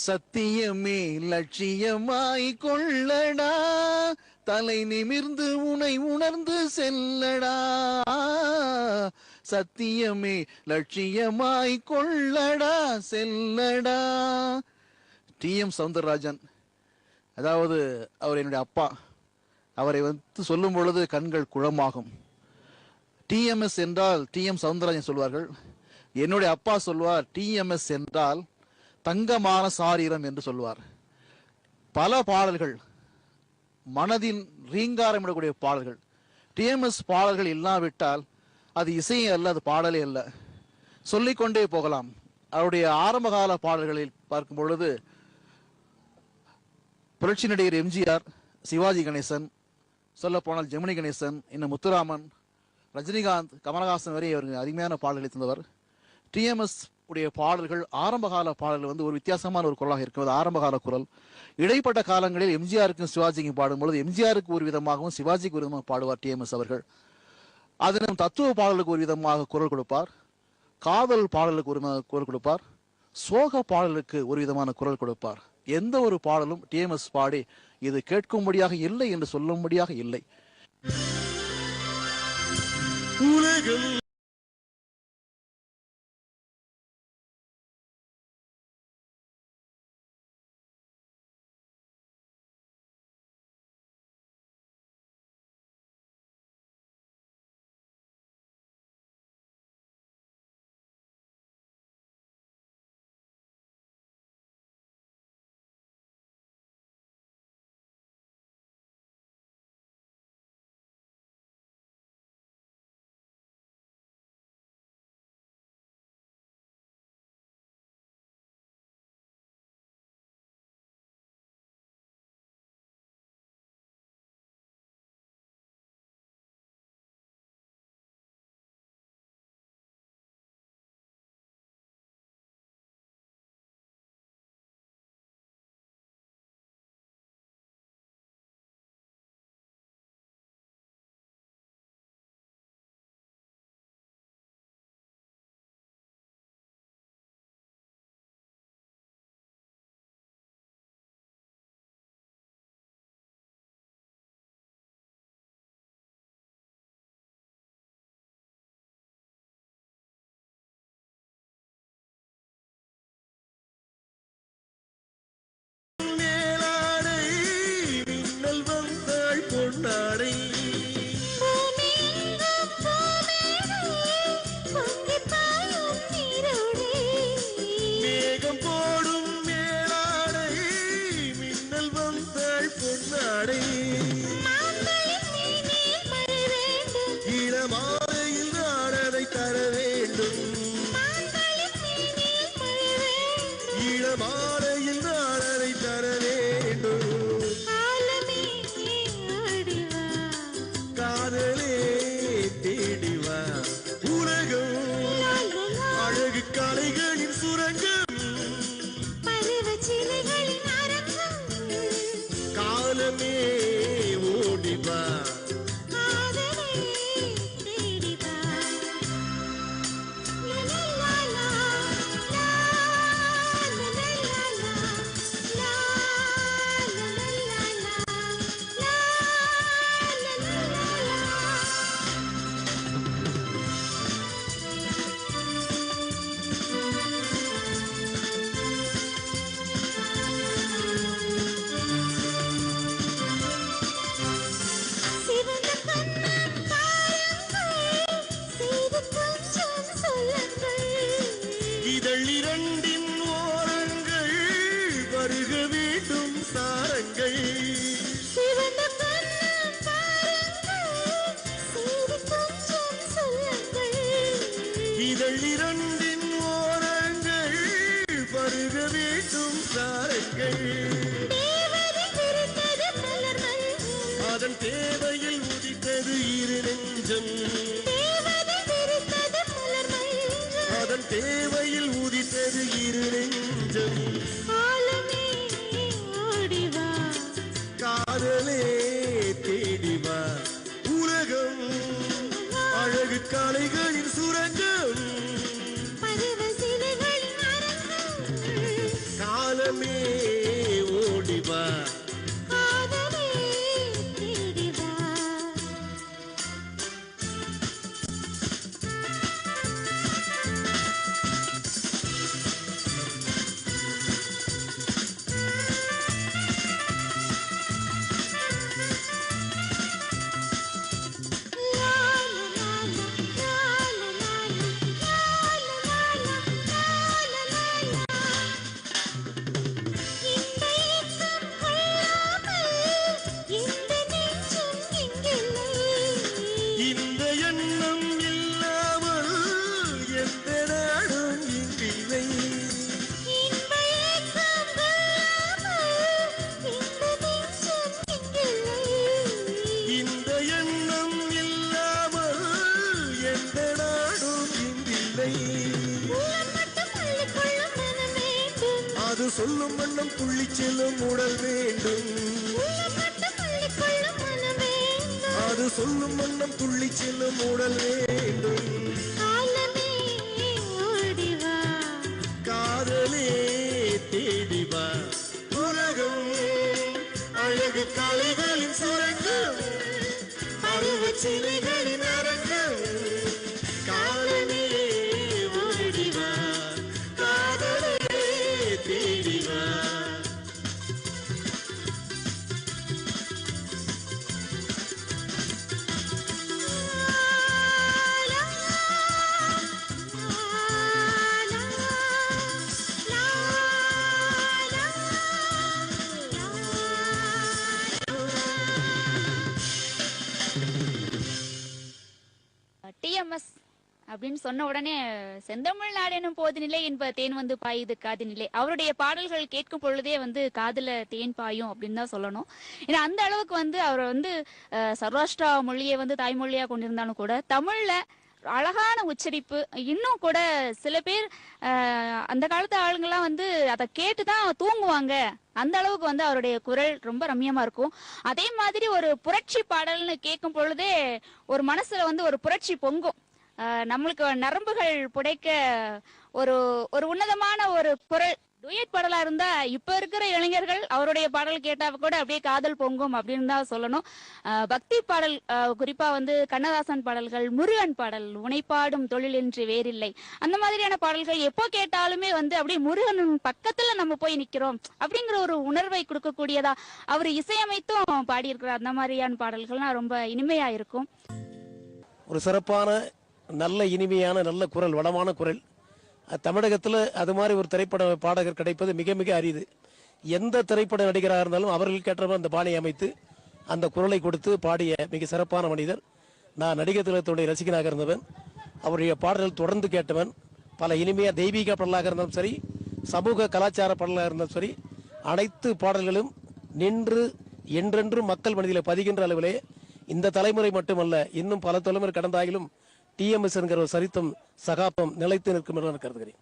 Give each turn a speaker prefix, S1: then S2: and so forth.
S1: சத்தியமே லட்சியமாய் கொள்ளடா, தலை நிமிர்ந்து உனை உணர்ந்து செல்லடா. சத்தியமே லட்சியமாய் கொள்ளடா, செல்லடா. டி.எம். சௌந்தரராஜன், அதாவது அவர் என்னுடைய அப்பா. அவரை வந்து சொல்லும் பொழுது கண்கள் குழமாகும். டிஎம்எஸ் என்றால் டி.எம். சௌந்தரராஜன் சொல்வார்கள். என்னுடைய அப்பா சொல்வார், டிஎம்எஸ் என்றால் தங்கமான சாரீரம் என்று சொல்வார். பல பாடல்கள், மனதின் ரீங்காரம் இடக்கூடிய பாடல்கள். டிஎம்எஸ் பாடல்கள் இல்லாவிட்டால் அது இசையே அல்ல, அது பாடலே அல்ல. சொல்லிக்கொண்டே போகலாம். அவருடைய ஆரம்பகால பாடல்களில் பார்க்கும் பொழுது புரட்சி நடிகர் எம்ஜிஆர், சிவாஜி கணேசன், சொல்ல போனால் ஜெமினி கணேசன், இன்னும் முத்துராமன், ரஜினிகாந்த், கமலஹாசன் வரை அவருக்கு அருமையான பாடல்களை தந்தவர். டிஎம்எஸ் உடைய பாடல்கள், ஆரம்பகால பாடல்கள் வந்து ஒரு வித்தியாசமான ஒரு குரலாக இருக்கிறது, ஆரம்பகால குரல். இடைப்பட்ட காலங்களில் எம்ஜிஆருக்கும் சிவாஜிக்கும் பாடும்பொழுது எம்ஜிஆருக்கு ஒரு விதமாகவும் சிவாஜிக்கு ஒரு விதமாக பாடுவார் டிஎம்எஸ் அவர்கள். அதனும் தத்துவ பாடலுக்கு ஒரு விதமாக குரல் கொடுப்பார், காதல் பாடலுக்கு ஒரு குரல் கொடுப்பார், சோக பாடலுக்கு ஒரு விதமான குரல் கொடுப்பார். எந்த ஒரு பாடலும் டிஎம்எஸ் பாடி இது கேட்கும்படியாக இல்லை என்று சொல்லும்படியாக இல்லை. உலகம்
S2: காலமே சொல்லும் வண்ணம் துள்ளி செல்லும் உடல் வேண்டும். அது சொல்லும் வண்ணம் துள்ளி செல்லும் உடல் வேண்டும். காதலே தேடிவா உலகம் அழகு கலைகளின் சுரங்கம் பருவ சிலைகளின் அரங்கம். காலமே ஓடிவா காதலே தேடிவா.
S3: டிஎம்எஸ் அப்படின்னு சொன்ன உடனே செந்தமிழ் நாடு எனும் போது நிலை என்ப தேன் வந்து பாயுது காது நிலை. அவருடைய பாடல்கள் கேட்கும் பொழுதே வந்து காதுல தேன் பாயும் அப்படின்னு தான் சொல்லணும். ஏன்னா அந்த அளவுக்கு வந்து அவர் வந்து சௌராஷ்டிரா மொழியை வந்து தாய்மொழியா கொண்டிருந்தாலும் கூட தமிழ்ல அழகான உச்சரிப்பு. இன்னும் கூட சில பேர் அந்த காலத்து ஆளுங்கெல்லாம் வந்து அதை கேட்டுதான் தூங்குவாங்க. அந்த அளவுக்கு வந்து அவருடைய குரல் ரொம்ப ரம்யமா இருக்கும். அதே மாதிரி ஒரு புரட்சி பாடல்னு கேட்கும் பொழுதே ஒரு மனசுல வந்து ஒரு புரட்சி பொங்கும். நம்மளுக்கு நரம்புகள் புடைக்க ஒரு ஒரு உன்னதமான ஒரு குரல். டூயட் பாடலா இருந்தா இப்ப இருக்கிற இளைஞர்கள் அவருடைய பாடல் கேட்டா கூட அப்படியே காதல் பொங்கும் அப்படின்னு தான் சொல்லணும். பக்தி பாடல் குறிப்பா வந்து கண்ணதாசன் பாடல்கள், முருகன் பாடல், உனைப்பாடும் தொழில் என்று வேறில்லை, அந்த மாதிரியான பாடல்கள் எப்போ கேட்டாலுமே வந்து அப்படியே முருகன் பக்கத்துல நம்ம போய் நிக்கிறோம் அப்படிங்கிற ஒரு உணர்வை கொடுக்கக்கூடியதா அவர் இசையமைத்தும் பாடியிருக்கிறார். அந்த மாதிரியான பாடல்கள்லாம் ரொம்ப இனிமையா இருக்கும்.
S4: ஒரு சிறப்பான நல்ல இனிமையான நல்ல குரல், வளமான குரல். தமிழகத்தில் அது மாதிரி ஒரு திரைப்பட பாடகர் கிடைப்பது மிக மிக அரிது. எந்த திரைப்பட நடிகராக இருந்தாலும் அவர்களுக்கு ஏற்ற அந்த பாணியை அமைத்து அந்த குரலை கொடுத்து பாடிய மிக சிறப்பான மனிதர். நான் நடிகர் திலகத்துடைய ரசிகனாக இருந்தவன். அவருடைய பாடல்கள் தொடர்ந்து கேட்டவன். பல இனிமையாக தெய்வீக பாடலாக இருந்தாலும் சரி, சமூக கலாச்சார பாடலாக இருந்தாலும் சரி, அனைத்து பாடல்களும் நின்று என்றென்றும் மக்கள் மனதில் பதிகின்ற அளவிலே இந்த தலைமுறை மட்டுமல்ல, இன்னும் பல தலைமுறை கடந்தாயிலும் டிஎம்எஸ் என்கிற ஒரு சரித்தம் சகாப்தம் நிலைத்து நிற்கும் என்று நான் கருதுகிறேன்.